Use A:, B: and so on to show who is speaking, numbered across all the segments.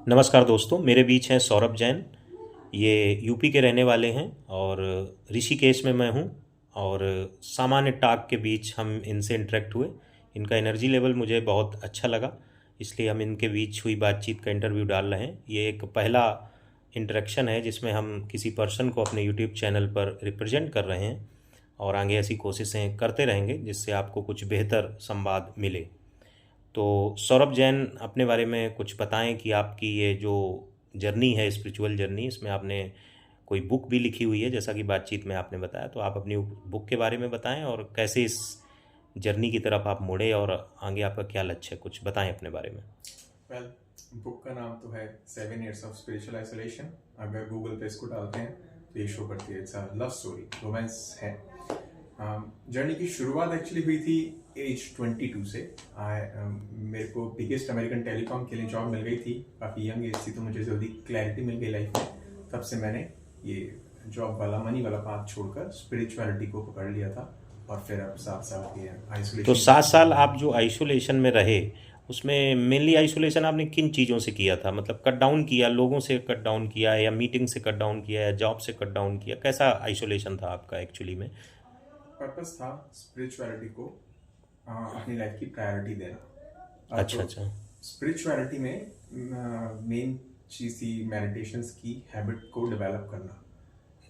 A: नमस्कार दोस्तों, मेरे बीच हैं सौरभ जैन। ये यूपी के रहने वाले हैं और ऋषिकेश में मैं हूँ। और सामान्य टॉक के बीच हम इनसे इंटरेक्ट हुए। इनका एनर्जी लेवल मुझे बहुत अच्छा लगा, इसलिए हम इनके बीच हुई बातचीत का इंटरव्यू डाल रहे हैं। ये एक पहला इंटरेक्शन है जिसमें हम किसी पर्सन को अपने यूट्यूब चैनल पर रिप्रेजेंट कर रहे हैं, और आगे ऐसी कोशिशें करते रहेंगे जिससे आपको कुछ बेहतर संवाद मिले। तो सौरभ जैन, अपने बारे में कुछ बताएं कि आपकी ये जो जर्नी है, स्पिरिचुअल जर्नी, इसमें आपने कोई बुक भी लिखी हुई है जैसा कि बातचीत में आपने बताया। तो आप अपनी बुक के बारे में बताएं और कैसे इस जर्नी की तरफ आप मुड़े और आगे आपका क्या लक्ष्य है, कुछ बताएं अपने बारे में।
B: वेल, बुक का नाम तो है 7 Years of Spiritual Isolation। अगर गूगल पे इसको डालते हैं तो ये शो करती है, it's a love story, romance है। जर्नी की शुरुआत एक्चुअली हुई थी एज 22 से। मेरे को बिगेस्ट अमेरिकन टेलीकॉम के लिए जॉब मिल गई थी, काफ़ी यंग एज थी, तो मुझे जल्दी क्लैरिटी मिल गई लाइफ में। तब से मैंने ये जॉब वाला मनी वाला पाथ छोड़कर स्पिरिचुअलिटी को पकड़ लिया था। और फिर अब 7 साल की
A: तो
B: आइसोलेशन।
A: 7 साल आप जो आइसोलेशन में रहे, उसमें मेनली आइसोलेशन आपने किन चीज़ों से किया था? मतलब कट डाउन किया, लोगों से कट डाउन किया, या मीटिंग से कट डाउन किया, या जॉब से कट डाउन किया? कैसा आइसोलेशन था आपका एक्चुअली में?
B: पर्पस था स्पिरिचुअलिटी को अपनी लाइफ की प्रायोरिटी देना।
A: अच्छा
B: तो
A: अच्छा।
B: स्पिरिचुअलिटी में मेन चीज़ थी मेडिटेशंस की हैबिट को डेवलप करना।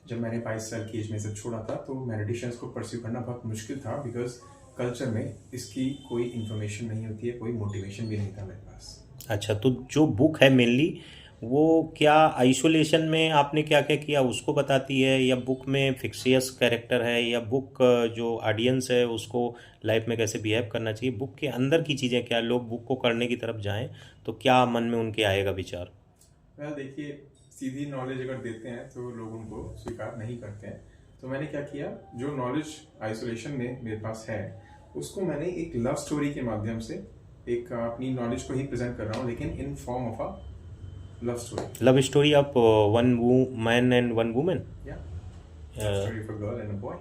B: जब मैंने 22 साल की एज में सब छोड़ा था तो मेडिटेशंस को परस्यू करना बहुत मुश्किल था, बिकॉज कल्चर में इसकी कोई इन्फॉर्मेशन नहीं होती है, कोई मोटिवेशन भी नहीं था मेरे पास।
A: अच्छा, तो जो बुक है मेनली, वो क्या आइसोलेशन में आपने क्या क्या किया उसको बताती है, या बुक में फिक्सियस कैरेक्टर है, या बुक जो ऑडियंस है उसको लाइफ में कैसे बिहेव करना चाहिए? बुक के अंदर की चीज़ें क्या? लोग बुक को करने की तरफ जाएं तो क्या मन में उनके आएगा विचार?
B: वह देखिए, सीधी नॉलेज अगर देते हैं तो लोग उनको स्वीकार नहीं करते हैं। तो मैंने क्या किया, जो नॉलेज आइसोलेशन में मेरे पास है उसको मैंने एक लव स्टोरी के माध्यम से एक अपनी नॉलेज को ही प्रेजेंट कर रहा हूँ, लेकिन in form of a love story.
A: Love story of one man and one women?
B: या लव स्टोरी for girl and a boy.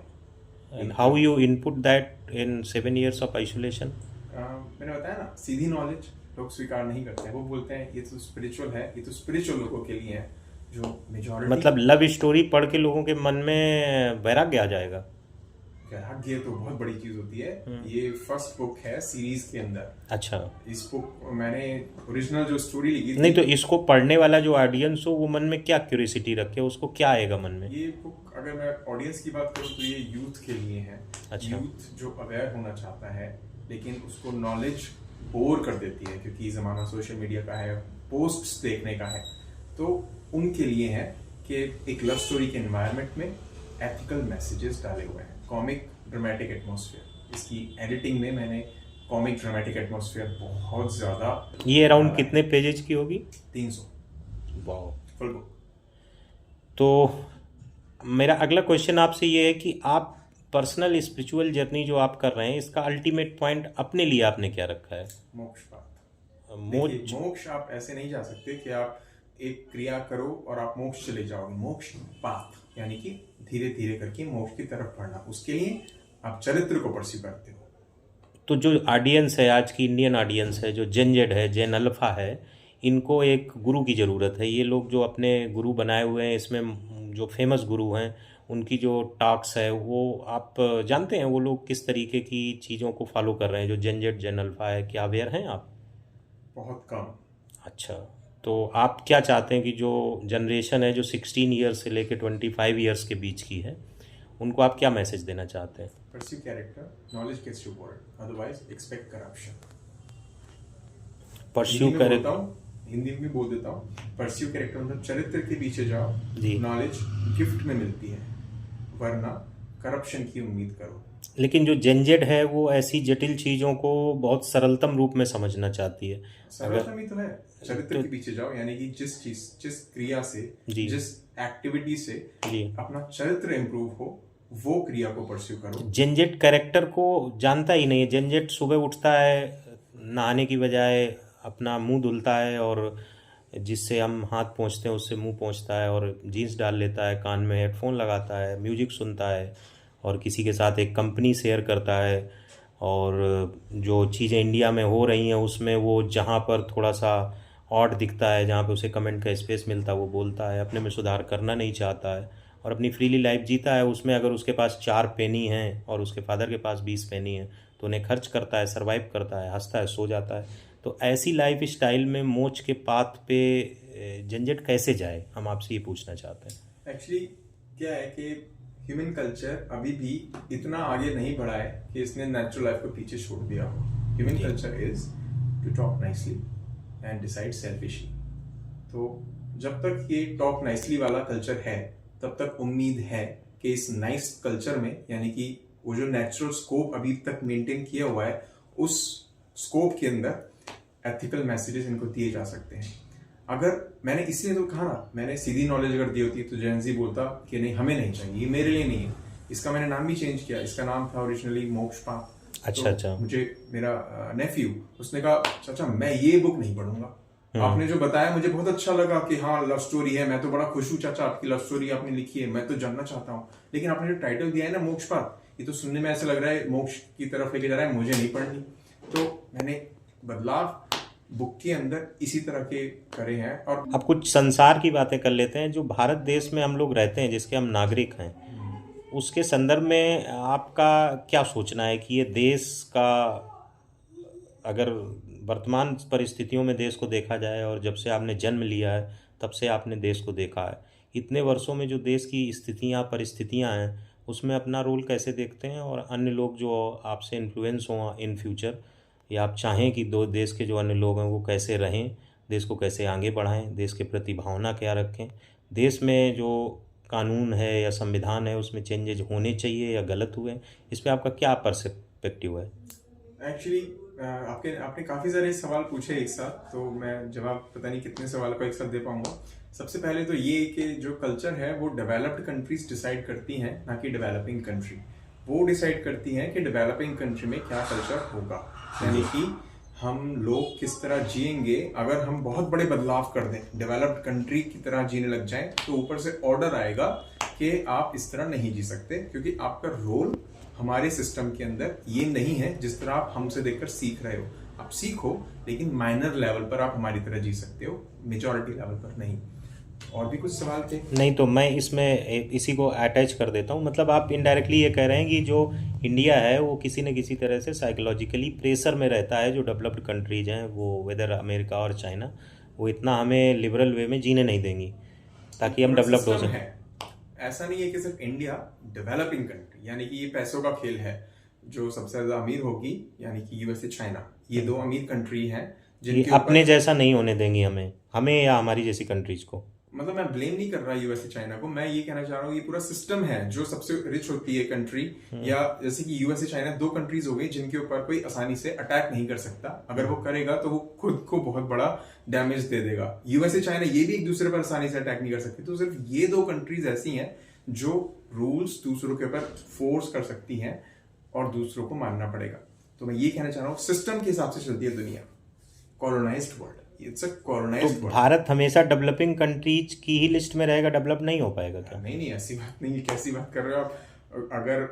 A: And
B: एक
A: how you input that in 7 years of isolation?
B: मैंने बताया ना, सीधी नॉलेज लोग स्वीकार नहीं करते हैं। वो बोलते हैं ये तो स्पिरिचुअल है, ये तो स्पिरिचुअल लोगों के लिए है। जो मेजॉरिटी,
A: मतलब लव स्टोरी पढ़ के लोगों के मन में वैराग्य आ जाएगा?
B: ये तो बहुत बड़ी चीज होती है। ये फर्स्ट बुक है सीरीज के अंदर।
A: अच्छा।
B: इस बुक मैंने ओरिजिनल जो स्टोरी लिखी थी।
A: नहीं, तो इसको पढ़ने वाला जो ऑडियंस हो वो मन में क्या क्यूरियोसिटी रखे, उसको क्या आएगा मन में?
B: ये बुक अगर मैं ऑडियंस की बात करूँ तो ये यूथ के लिए है।
A: अच्छा।
B: यूथ जो अवेयर होना चाहता है लेकिन उसको नॉलेज बोर कर देती है, क्योंकि ज़माना सोशल मीडिया का है, पोस्ट्स देखने का है। तो उनके लिए है कि एक लव स्टोरी के एनवायरनमेंट में एथिकल मैसेजेस डाले हुए हैं। कॉमिक ड्रामेटिक एटमॉस्फेयर, इसकी एडिटिंग में मैंने कॉमिक ड्रामेटिक एटमॉस्फेयर बहुत ज़्यादा।
A: ये अराउंड कितने पेजेज की होगी?
B: 300
A: वाह।
B: Full book.
A: तो मेरा अगला क्वेश्चन आपसे ये है कि आप पर्सनल स्पिरिचुअल जर्नी जो आप कर रहे हैं, इसका अल्टीमेट पॉइंट अपने लिए आपने क्या रखा है?
B: मोक्ष पाथ।
A: मोक्ष?
B: देखिए, मोक्ष आप ऐसे नहीं जा सकते कि आप एक क्रिया करो और आप मोक्ष चले जाओगे। मोक्ष पाथ यानी कि धीरे धीरे करके मोक्ष की तरफ बढ़ना, उसके लिए आप चरित्र को परस्यू करते हो।
A: तो जो ऑडियंस है, आज की इंडियन ऑडियंस है, जो जेन जेड है, जेन अल्फा है, इनको एक गुरु की ज़रूरत है। ये लोग जो अपने गुरु बनाए हुए हैं, इसमें जो फेमस गुरु हैं उनकी जो टॉक्स है, वो आप जानते हैं वो लोग किस तरीके की चीज़ों को फॉलो कर रहे हैं? जो जेन जेड जेन अल्फा है, क्या अवेयर हैं आप?
B: बहुत कम।
A: अच्छा। तो आप क्या चाहते हैं कि जो जनरेशन है, जो 16 ईयर्स से लेकर 25 ईयर्स के बीच की है, उनको आप क्या मैसेज देना चाहते हैं?
B: Pursue character, knowledge gets you word, otherwise expect corruption.
A: Pursue
B: Hindi में
A: करे?
B: बोलता हूँ, हिंदी में बोल देता हूँ। परस्यू कैरेक्टर मतलब चरित्र के पीछे जाओ,
A: जी।
B: नॉलेज गिफ्ट में मिलती है, वरना करप्शन की उम्मीद करो।
A: लेकिन जो जेनजेड है वो ऐसी जटिल चीज़ों को बहुत सरलतम रूप में समझना चाहती है।
B: सरलतम ही तो है। चरित्र के पीछे जाओ, यानी कि जिस चीज, जिस क्रिया से,
A: जी।
B: जिस एक्टिविटी से
A: जी।
B: अपना चरित्र इंप्रूव हो, वो क्रिया को परस्यू करो।
A: जेनजेड कैरेक्टर को जानता ही नहीं है। जेनजेड सुबह उठता है, नहाने की बजाय अपना मुंह धुलता है, और जिससे हम हाथ पोंछते हैं उससे मुंह पोंछता है, और जीन्स डाल लेता है, कान में हेडफोन लगाता है, म्यूजिक सुनता है, और किसी के साथ एक कंपनी शेयर करता है। और जो चीज़ें इंडिया में हो रही हैं उसमें वो जहाँ पर थोड़ा सा ऑड दिखता है, जहाँ पे उसे कमेंट का स्पेस मिलता है वो बोलता है, अपने में सुधार करना नहीं चाहता है और अपनी फ्रीली लाइफ जीता है। उसमें अगर उसके पास 4 पेनी हैं और उसके फादर के पास 20 पेनी हैं तो उन्हें खर्च करता है, सर्वाइव करता है, हंसता है, सो जाता है। तो ऐसी लाइफ स्टाइल में मोच के पाथ पे झंझट कैसे जाए, हम आपसे ये पूछना चाहते हैं।
B: एक्चुअली क्या है कि ह्यूमन कल्चर अभी भी इतना आगे नहीं बढ़ा है कि इसने नेचुरल लाइफ को पीछे छोड़ दिया हो। Human culture is to talk nicely and decide selfishly. तो जब तक ये टॉक नाइसली वाला कल्चर है तब तक उम्मीद है कि इस नाइस कल्चर में, यानी कि वो जो नेचुरल स्कोप अभी तक मेंटेन किया हुआ है, उस स्कोप के अंदर एथिकल मैसेजेस इनको दिए जा सकते हैं। अगर मैंने इसलिए तो कहा ना, मैंने सीधी नॉलेज अगर दी होती तो जेनजी बोलता कि नहीं हमें नहीं चाहिए, ये मेरे लिए नहीं है। इसका मैंने नाम भी चेंज किया, इसका नाम था ओरिजिनली मोक्षपाथ।
A: अच्छा
B: तो
A: अच्छा।
B: मुझे मेरा नेफ्यू उसने कहा चाचा मैं ये बुक नहीं पढ़ूंगा, आपने जो बताया मुझे बहुत अच्छा लगा कि हाँ लव स्टोरी है, मैं तो बड़ा खुश हूँ चाचा आपकी लव स्टोरी आपने लिखी है, मैं तो जानना चाहता हूँ। लेकिन आपने जो टाइटल दिया है ना मोक्षपाथ, ये तो सुनने में ऐसा लग रहा है मोक्ष की तरफ लेके जा रहा है, मुझे नहीं पढ़नी। तो मैंने बदलाव बुक के अंदर इसी तरह के करे हैं। और
A: अब कुछ संसार की बातें कर लेते हैं। जो भारत देश में हम लोग रहते हैं, जिसके हम नागरिक हैं, उसके संदर्भ में आपका क्या सोचना है कि ये देश का, अगर वर्तमान परिस्थितियों में देश को देखा जाए और जब से आपने जन्म लिया है तब से आपने देश को देखा है, इतने वर्षों में जो देश की स्थितियाँ परिस्थितियाँ हैं उसमें अपना रोल कैसे देखते हैं, और अन्य लोग जो आपसे इन्फ्लुएंस हों इन फ्यूचर, या आप चाहें कि दो देश के जो अन्य लोग हैं वो कैसे रहें, देश को कैसे आगे बढ़ाएं, देश के प्रति भावना क्या रखें, देश में जो कानून है या संविधान है उसमें चेंजेज होने चाहिए या गलत हुए, इस पर आपका क्या पर्सपेक्टिव है।
B: एक्चुअली आपने काफी सारे सवाल पूछे एक साथ, तो मैं जवाब पता नहीं कितने सवाल को एक साथ दे पाऊंगा। सबसे पहले तो ये कि जो कल्चर है वो डेवलप्ड कंट्रीज डिसाइड करती हैं, ना कि डेवलपिंग कंट्री। वो डिसाइड करती हैं कि डेवलपिंग कंट्री में क्या कल्चर होगा, यानी कि हम लोग किस तरह जिएंगे। अगर हम बहुत बड़े बदलाव कर दें, डेवलप्ड कंट्री की तरह जीने लग जाएं, तो ऊपर से ऑर्डर आएगा कि आप इस तरह नहीं जी सकते, क्योंकि आपका रोल हमारे सिस्टम के अंदर ये नहीं है जिस तरह आप हमसे देखकर सीख रहे हो। आप सीखो, लेकिन माइनर लेवल पर आप हमारी तरह जी सकते हो, मेजॉरिटी लेवल पर नहीं। और भी कुछ सवाल थे?
A: नहीं तो मैं इसमें इसी को अटैच कर देता हूँ। मतलब आप इनडायरेक्टली ये कह रहे हैं कि जो इंडिया है वो किसी न किसी तरह से साइकोलॉजिकली प्रेशर में रहता है, जो डेवलप्ड कंट्रीज हैं वो वेदर अमेरिका और चाइना, वो इतना हमें लिबरल वे में जीने नहीं देंगी ताकि हम
B: पूरा
A: डेवलप्ड हो
B: सिस्टम
A: सकें।
B: है, ऐसा नहीं है कि सिर्फ इंडिया डेवलपिंग कंट्री, यानी कि ये पैसों का खेल है। जो सबसे ज्यादा अमीर होगी, यानी कि यूएसए चाइना, ये दो अमीर कंट्री हैं
A: ये
B: जिनके
A: अपने
B: ऊपर,
A: जैसा नहीं होने देंगी हमें या हमारी जैसी कंट्रीज को।
B: मतलब मैं ब्लेम नहीं कर रहा यूएसए चाइना को, मैं ये कहना चाह रहा हूँ ये पूरा सिस्टम है। जो सबसे रिच होती है कंट्री, या जैसे कि यूएसए चाइना दो कंट्रीज हो गई जिनके ऊपर कोई आसानी से अटैक नहीं कर सकता। अगर वो करेगा तो वो खुद को बहुत बड़ा डैमेज दे देगा। यूएसए चाइना ये भी एक दूसरे पर आसानी से अटैक नहीं कर सकती। तो सिर्फ ये दो कंट्रीज ऐसी हैं जो रूल्स दूसरों के ऊपर फोर्स कर सकती हैं और दूसरों को मानना पड़ेगा। तो मैं ये कहना चाह रहा हूँ सिस्टम के हिसाब से चलती है दुनिया, कॉलोनाइज्ड वर्ल्ड, इट्स अ
A: तो
B: कॉलोनाइज्ड वर्ल्ड।
A: भारत हमेशा डेवलपिंग कंट्रीज की ही लिस्ट में रहेगा, डेवलप नहीं हो पाएगा क्या।
B: नहीं नहीं, ऐसी बात नहीं है, कैसी बात कर रहे हो आप। अगर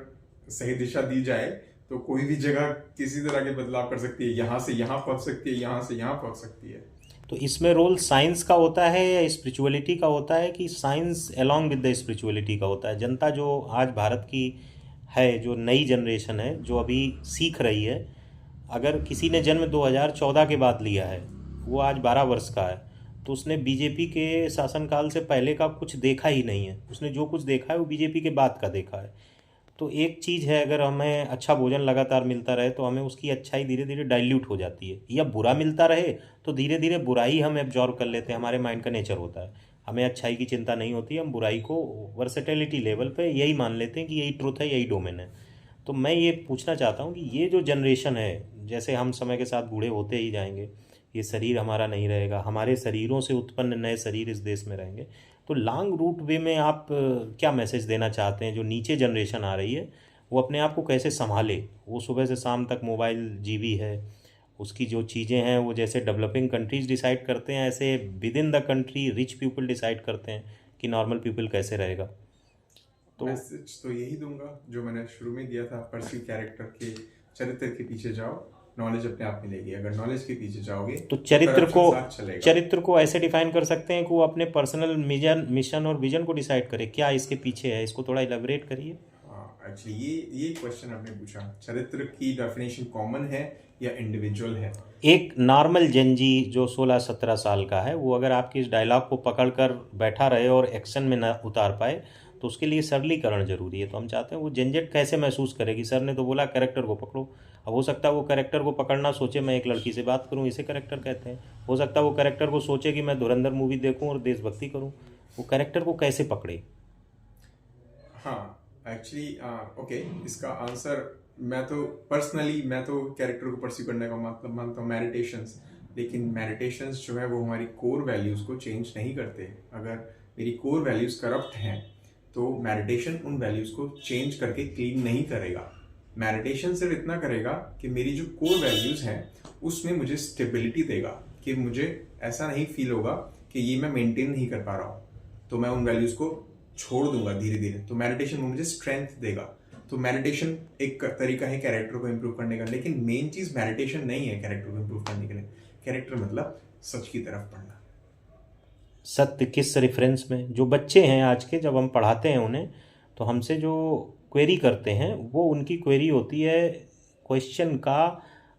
B: सही दिशा दी जाए तो कोई भी जगह किसी तरह के बदलाव कर सकती है, यहाँ से यहाँ पहुंच सकती है, यहाँ से यहाँ पहुंच सकती है।
A: तो इसमें रोल साइंस का होता है या स्पिरिचुअलिटी का होता है, कि science along with the spirituality का होता है। जनता जो आज भारत की है, जो नई जनरेशन है जो अभी सीख रही है, अगर किसी ने जन्म 2014 के बाद लिया है, वो आज 12 वर्ष का है, तो उसने बीजेपी के शासनकाल से पहले का कुछ देखा ही नहीं है। उसने जो कुछ देखा है वो बीजेपी के बाद का देखा है। तो एक चीज़ है, अगर हमें अच्छा भोजन लगातार मिलता रहे तो हमें उसकी अच्छाई धीरे धीरे डाइल्यूट हो जाती है, या बुरा मिलता रहे तो धीरे धीरे बुराई हम एब्जॉर्व कर लेते हैं। हमारे माइंड का नेचर होता है, हमें अच्छाई की चिंता नहीं होती, हम बुराई को वर्सेटिलिटी लेवल पे यही मान लेते हैं कि यही ट्रुथ है, यही डोमेन है। तो मैं ये पूछना चाहता हूँ कि ये जो जनरेशन है, जैसे हम समय के साथ बूढ़े होते ही जाएंगे, ये शरीर हमारा नहीं रहेगा, हमारे शरीरों से उत्पन्न नए शरीर इस देश में रहेंगे, तो लॉन्ग रूट वे में आप क्या मैसेज देना चाहते हैं। जो नीचे जनरेशन आ रही है वो अपने आप को कैसे संभाले, वो सुबह से शाम तक मोबाइल जीवी है, उसकी जो चीज़ें हैं वो जैसे डेवलपिंग कंट्रीज डिसाइड करते हैं, ऐसे with in the country rich people decide करते हैं कि नॉर्मल पीपल कैसे रहेगा। तो
B: मैसेज तो यही दूंगा जो मैंने शुरू में दिया था, परस्यू कैरेक्टर के, चरित्र के पीछे जाओ, नॉलेज अपने आप मिलेगी। अगर नॉलेज के पीछे जाओगे
A: तो
B: corruption साथ चलेगा।
A: चरित्र को ऐसे डिफाइन कर सकते हैं कि वो अपने पर्सनल मिशन और विजन को डिसाइड करे, क्या इसके पीछे है, इसको थोड़ा इलेबोरेट करिए।
B: एक्चुअली ये क्वेश्चन आपने पूछा, चरित्र की डेफिनेशन कॉमन है या इंडिविजुअल है?
A: एक नॉर्मल जनजी जो 16-17 साल का है, वो अगर आपकी इस डायलॉग को पकड़ कर बैठा रहे और एक्शन में ना उतार पाए तो उसके लिए सरलीकरण जरूरी है। तो हम चाहते हैं वो झंझट कैसे महसूस करेगी। सर ने तो बोला कैरेक्टर को पकड़ो, अब हो सकता है वो कैरेक्टर को पकड़ना सोचे मैं एक लड़की से बात करूं, इसे कैरेक्टर कहते हैं। हो सकता है वो कैरेक्टर को सोचे कि मैं धुरंधर मूवी देखूं और देशभक्ति करूं। वो कैरेक्टर को कैसे पकड़े?
B: हाँ एक्चुअली ओके, इसका आंसर मैं तो पर्सनली कैरेक्टर को परस्यू करने का मतलब मानता हूँ मेडिटेशंस। लेकिन मेडिटेशंस जो है वो हमारी कोर वैल्यूज़ को चेंज नहीं करते। अगर मेरी कोर वैल्यूज़ करप्ट हैं तो मेडिटेशन उन वैल्यूज़ को चेंज करके क्लीन नहीं करेगा। मेडिटेशन सिर्फ इतना करेगा कि मेरी जो कोर वैल्यूज़ हैं उसमें मुझे स्टेबिलिटी देगा, कि मुझे ऐसा नहीं फील होगा कि ये मैं मेंटेन नहीं कर पा रहा हूँ, तो मैं उन वैल्यूज़ को छोड़ दूंगा धीरे धीरे। तो मेडिटेशन मुझे स्ट्रेंथ देगा। तो मेडिटेशन एक तरीका है कैरेक्टर को इम्प्रूव करने का, लेकिन मेन चीज़ मेडिटेशन नहीं है कैरेक्टर को इम्प्रूव करने के लिए। कैरेक्टर मतलब सच की तरफ पढ़ना।
A: सत्य किस रेफरेंस में? जो बच्चे हैं आज के, जब हम पढ़ाते हैं उन्हें तो हमसे जो क्वेरी करते हैं वो उनकी क्वेरी होती है क्वेश्चन का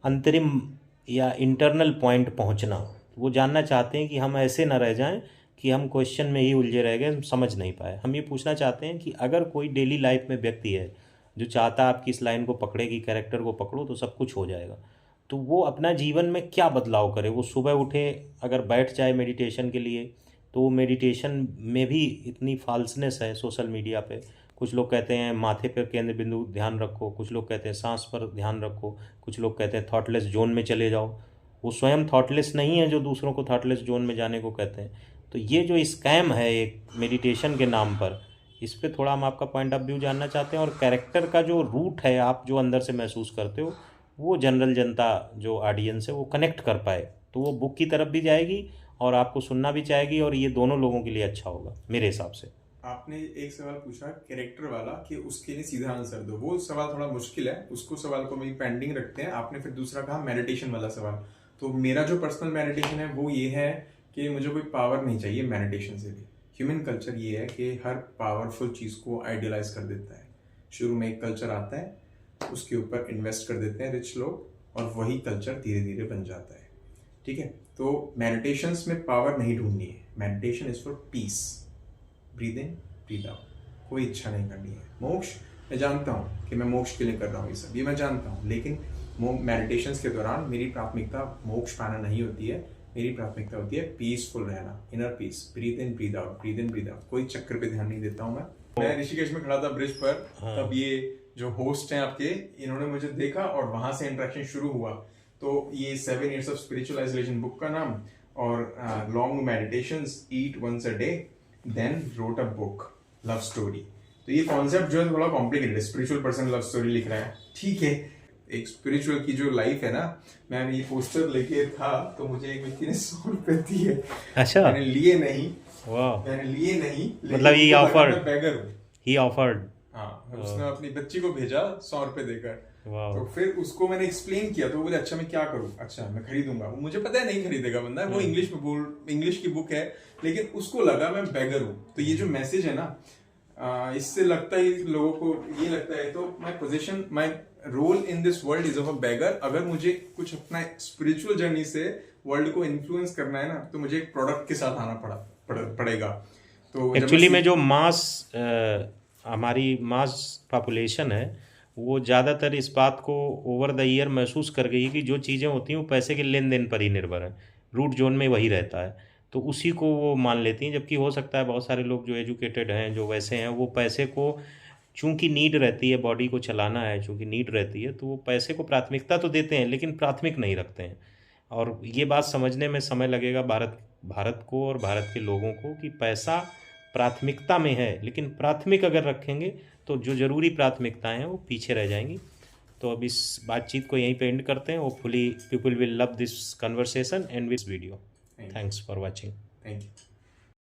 A: अंतरिम या इंटरनल पॉइंट पहुंचना। वो जानना चाहते हैं कि हम ऐसे ना रह जाएं कि हम क्वेश्चन में ही उलझे रह गए, हम समझ नहीं पाए। हम ये पूछना चाहते हैं कि अगर कोई डेली लाइफ में व्यक्ति है जो चाहता है आपकी इस लाइन को पकड़े कि कैरेक्टर को पकड़ो तो सब कुछ हो जाएगा, तो वो अपना जीवन में क्या बदलाव करे। वो सुबह उठे, अगर बैठ जाए मेडिटेशन के लिए, तो मेडिटेशन में भी इतनी फॉल्सनेस है सोशल मीडिया पे। कुछ लोग कहते हैं माथे पर केंद्र बिंदु ध्यान रखो, कुछ लोग कहते हैं सांस पर ध्यान रखो, कुछ लोग कहते हैं थॉटलेस जोन में चले जाओ। वो स्वयं थॉटलेस नहीं है जो दूसरों को थॉटलेस जोन में जाने को कहते हैं। तो ये जो स्कैम है एक मेडिटेशन के नाम पर, इस पे थोड़ा हम आपका पॉइंट ऑफ व्यू जानना चाहते हैं। और कैरेक्टर का जो रूट है, आप जो अंदर से महसूस करते हो, वो जनरल जनता जो ऑडियंस है वो कनेक्ट कर पाए तो वो बुक की तरफ भी जाएगी और आपको सुनना भी चाहेगी, और ये दोनों लोगों के लिए अच्छा होगा मेरे हिसाब से।
B: आपने एक सवाल पूछा कैरेक्टर वाला कि उसके लिए सीधा आंसर दो, वो सवाल थोड़ा मुश्किल है, उसको सवाल को भी पेंडिंग रखते हैं। आपने फिर दूसरा कहा मेडिटेशन वाला सवाल। तो मेरा जो पर्सनल मेडिटेशन है वो ये है कि मुझे कोई पावर नहीं चाहिए मेडिटेशन से भी। ह्यूमन कल्चर ये है कि हर पावरफुल चीज़ को आइडियलाइज कर देता है। शुरू में एक कल्चर आता है, उसके ऊपर इन्वेस्ट कर देते हैं रिच लोग, और वही कल्चर धीरे धीरे बन जाता है। ठीक है, तो मेडिटेशंस में पावर नहीं ढूंढनी है। Meditation is for piece, breathe in breathe out. कोई इच्छा नहीं करनी है। मोक्ष, मैं जानता हूँ कि मैं मोक्ष के लिए कर रहा हूँ ये सब, ये मैं जानता हूँ, लेकिन मेडिटेशंस के दौरान मेरी प्राथमिकता मोक्ष पाना नहीं होती है। मेरी प्राथमिकता होती है पीसफुल रहना, inner peace. Breathe in breathe out, breathe in breathe out. कोई चक्कर पे ध्यान नहीं देता हूँ मैं ऋषिकेश में खड़ा था ब्रिज पर, तब ये जो होस्ट हैं आपके, इन्होंने मुझे देखा और वहां से इंटरेक्शन शुरू हुआ। तो ये 7 Years of Spiritual Isolation book का नाम, और long meditations, eat once a day, then wrote a book, love story. तो ये कॉन्सेप्ट जो है थोड़ा कॉम्प्लिकेटेड है। स्पिरिचुअल पर्सन लव स्टोरी लिख रहा है, ठीक है। एक स्पिरिचुअल की जो लाइफ है ना, मैं ये पोस्टर लेके था तो मुझे एक व्यक्ति ने 100 रुपए दिए।
A: अच्छा,
B: मैंने लिए नहीं,
A: मतलब ही ऑफर्ड,
B: बेगर हूँ।
A: ही ऑफर्ड।
B: हाँ, उसने अपनी बच्ची को भेजा 100 रुपए देकर। तो फिर उसको मैंने एक्सप्लेन किया तो वो बोले अच्छा मैं क्या करूँ, अच्छा मैं खरीदूंगा। मुझे पता है नहीं खरीदेगा बंदा, वो इंग्लिश की बुक है, लेकिन उसको लगा मैं बेगर हूँ। तो ये जो मैसेज है ना, इससे लगता है लोगों को ये लगता है, तो my position, my role in this world is of a beggar. अगर मुझे कुछ अपना स्पिरिचुअल जर्नी से वर्ल्ड को इन्फ्लुएंस करना है ना, तो मुझे एक प्रोडक्ट के साथ आना पड़ेगा। तो
A: एक्चुअली में जो हमारी मास पॉपुलेशन है वो ज़्यादातर इस बात को ओवर द ईयर महसूस कर गई कि जो चीज़ें होती हैं वो पैसे के लेन देन पर ही निर्भर है, रूट जोन में वही रहता है, तो उसी को वो मान लेती हैं। जबकि हो सकता है बहुत सारे लोग जो एजुकेटेड हैं, जो वैसे हैं, वो पैसे को चूंकि नीड रहती है, बॉडी को चलाना है, चूंकि नीड रहती है, तो वो पैसे को प्राथमिकता तो देते हैं लेकिन प्राथमिक नहीं रखते हैं। और ये बात समझने में समय लगेगा भारत को और भारत के लोगों को कि पैसा प्राथमिकता में है, लेकिन प्राथमिक अगर रखेंगे तो जो ज़रूरी प्राथमिकताएं हैं वो पीछे रह जाएंगी। तो अब इस बातचीत को यहीं पे एंड करते हैं। Hopefully people will love this conversation and this video. Thanks for watching.
B: Thank you.